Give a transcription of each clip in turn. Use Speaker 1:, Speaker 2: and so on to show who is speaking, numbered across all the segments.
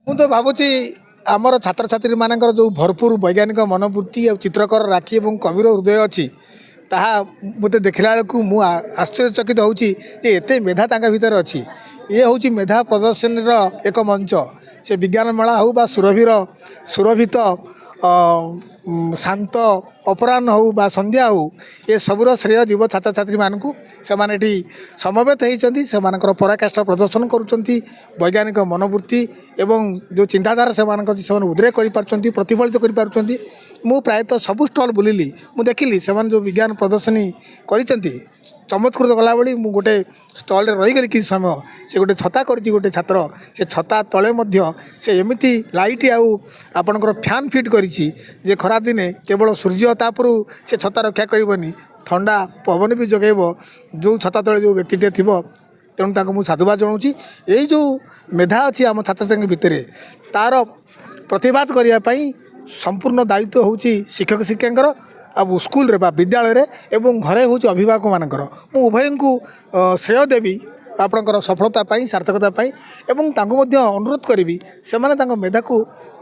Speaker 1: ମୁଁ ତ ଭାବୁଛି ଆମର ଛାତ୍ରଛାତ୍ରୀ ମାନଙ୍କର ଯେଉଁ ଭରପୁର ବୈଜ୍ଞାନିକ ମନୋବୃତ୍ତି ଆଉ ଚିତ୍ରକର ରାକ୍ଷୀ ଏବଂ କବିର ହୃଦୟ ଅଛି ତାହା ମୋତେ ଦେଖିଲା ବେଳକୁ ମୁଁ ଆଶ୍ଚର୍ଯ୍ୟଚକିତ ହେଉଛି ଯେ ଏତେ ମେଧା ତାଙ୍କ ଭିତରେ ଅଛି। ଇଏ ହେଉଛି ମେଧା ପ୍ରଦର୍ଶନୀର ଏକ ମଞ୍ଚ। ସେ ବିଜ୍ଞାନ ମେଳା ହେଉ ବା ସୁରଭିତ ଶାନ୍ତ ଅପରାହ୍ନ ହେଉ ବା ସନ୍ଧ୍ୟା ହେଉ ଏସବୁର ଶ୍ରେୟ ଯିବ ଛାତ୍ରଛାତ୍ରୀମାନଙ୍କୁ। ସେମାନେ ଏଠି ସମବେତ ହୋଇଛନ୍ତି, ସେମାନଙ୍କର ପରାକାଷ୍ଠା ପ୍ରଦର୍ଶନ କରୁଛନ୍ତି, ବୈଜ୍ଞାନିକ ମନୋବୃତ୍ତି ଏବଂ ଯେଉଁ ଚିନ୍ତାଧାରା ସେମାନଙ୍କ ଅଛି ସେମାନେ ଉଦ୍ରେକ କରିପାରୁଛନ୍ତି, ପ୍ରତିଫଳିତ କରିପାରୁଛନ୍ତି। ମୁଁ ପ୍ରାୟତଃ ସବୁ ଷ୍ଟଲ୍ ବୁଲିଲି, ମୁଁ ଦେଖିଲି ସେମାନେ ଯେଉଁ ବିଜ୍ଞାନ ପ୍ରଦର୍ଶନୀ କରିଛନ୍ତି ଚମତ୍କୃତ କଲାଭଳି। ମୁଁ ଗୋଟେ ଷ୍ଟଲ୍ରେ ରହିଗଲି କିଛି ସମୟ। ସେ ଗୋଟେ ଛତା କରିଛି ଗୋଟେ ଛାତ୍ର, ସେ ଛତା ତଳେ ମଧ୍ୟ ସେ ଏମିତି ଲାଇଟ୍ ଆଉ ଆପଣଙ୍କର ଫ୍ୟାନ୍ ଫିଟ୍ କରିଛି ଯେ ଖରାଦିନେ କେବଳ ସୂର୍ଯ୍ୟ ତାପରୁ ସେ ଛତା ରକ୍ଷା କରିବନି, ଥଣ୍ଡା ପବନ ବି ଯୋଗାଇବ ଯେଉଁ ଛତା ତଳେ ଯେଉଁ ବ୍ୟକ୍ତିଟିଏ ଥିବ। ତେଣୁ ତାଙ୍କୁ ମୁଁ ସାଧୁବାଦ ଜଣାଉଛି। ଏଇ ଯେଉଁ ମେଧା ଅଛି ଆମ ଛାତ୍ରଛାତ୍ରୀଙ୍କ ଭିତରେ ତା'ର ପ୍ରତିବାଦ କରିବା ପାଇଁ ସମ୍ପୂର୍ଣ୍ଣ ଦାୟିତ୍ୱ ହେଉଛି ଶିକ୍ଷକ ଶିକ୍ଷକଙ୍କର ଆଉ ସ୍କୁଲରେ ବା ବିଦ୍ୟାଳୟରେ ଏବଂ ଘରେ ହେଉଛି ଅଭିଭାବକମାନଙ୍କର। ମୁଁ ଉଭୟଙ୍କୁ ଶ୍ରେୟ ଦେବି ଆପଣଙ୍କର ସଫଳତା ପାଇଁ, ସାର୍ଥକତା ପାଇଁ ଏବଂ ତାଙ୍କୁ ମଧ୍ୟ ଅନୁରୋଧ କରିବି ସେମାନେ ତାଙ୍କ ମେଧାକୁ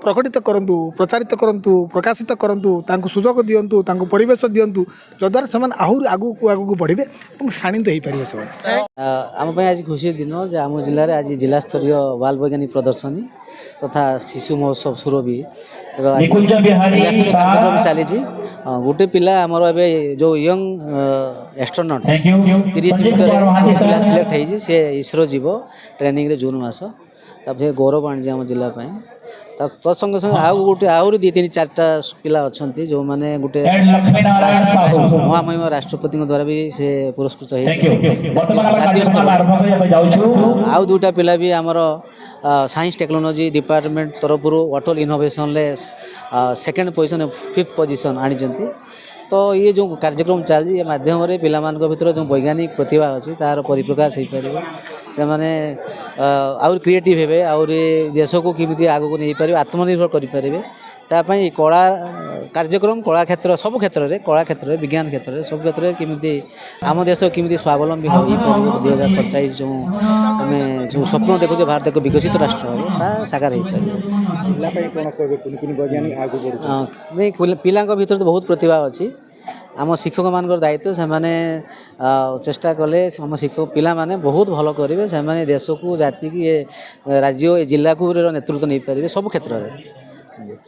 Speaker 1: ପ୍ରକଟିତ କରନ୍ତୁ, ପ୍ରଚାରିତ କରନ୍ତୁ, ପ୍ରକାଶିତ କରନ୍ତୁ, ତାଙ୍କୁ ସୁଯୋଗ ଦିଅନ୍ତୁ, ତାଙ୍କୁ ପରିବେଶ ଦିଅନ୍ତୁ, ଯଦ୍ୱାରା ସେମାନେ ଆହୁରି ଆଗକୁ ବଢ଼ିବେ ଏବଂ ଶାଣିତ ହୋଇପାରିବେ ସେମାନେ।
Speaker 2: आम आज खुशी दिन जे आम जिले में आज जिला स्तरीय बाल वैज्ञानिक प्रदर्शनी तथा शिशु महोत्सव सुरभि कार्यक्रम चली। गोटे पिला आमर ए जो यंग एस्ट्रोनॉट 30 भितर पिला सिलेक्ट होती सी इसरो जीव ट्रेनिंग रे जून मास तापर गौरव आनी आम जिला तत्संगे संगे आउ गोटे आहरी 2-3-4टा पिला अच्छा जो मैंने गोटे महामहिम राष्ट्रपति द्वारा भी से पुरस्कृत आउ 2टा पिला भी आमर साइंस टेक्नोलॉजी डिपार्टमेंट तरफ Atal innovation second position 5th position आनी। तो ये जो कार्यक्रम चलती माध्यम पिला भीतर जो वैज्ञानिक प्रतिभा अच्छी तार परिप्रकाश हो पार से मैंने आउर क्रिएटिव हे आउर देश को किमी आग को नहीं पारे आत्मनिर्भर करें तापाई कला कार्यक्रम कला क्षेत्र सब क्षेत्र में कला क्षेत्र में विज्ञान क्षेत्र में सब क्षेत्र में किमी आम देश किमी स्वावलम्बी हो 2047 जो आम जो स्वप्न देखुचे भारत एक विकसित राष्ट्र हो साकार हो पार नहीं पिला भीतर तो बहुत प्रतिभा अच्छी। आम शिक्षक मान दायित्व से मैंने चेष्टा कले आम शिक्षक पिला माने बहुत भल करेंगे से देश को जाति की राज्य जिला को नेतृत्व नहीं पारे सब क्षेत्र में।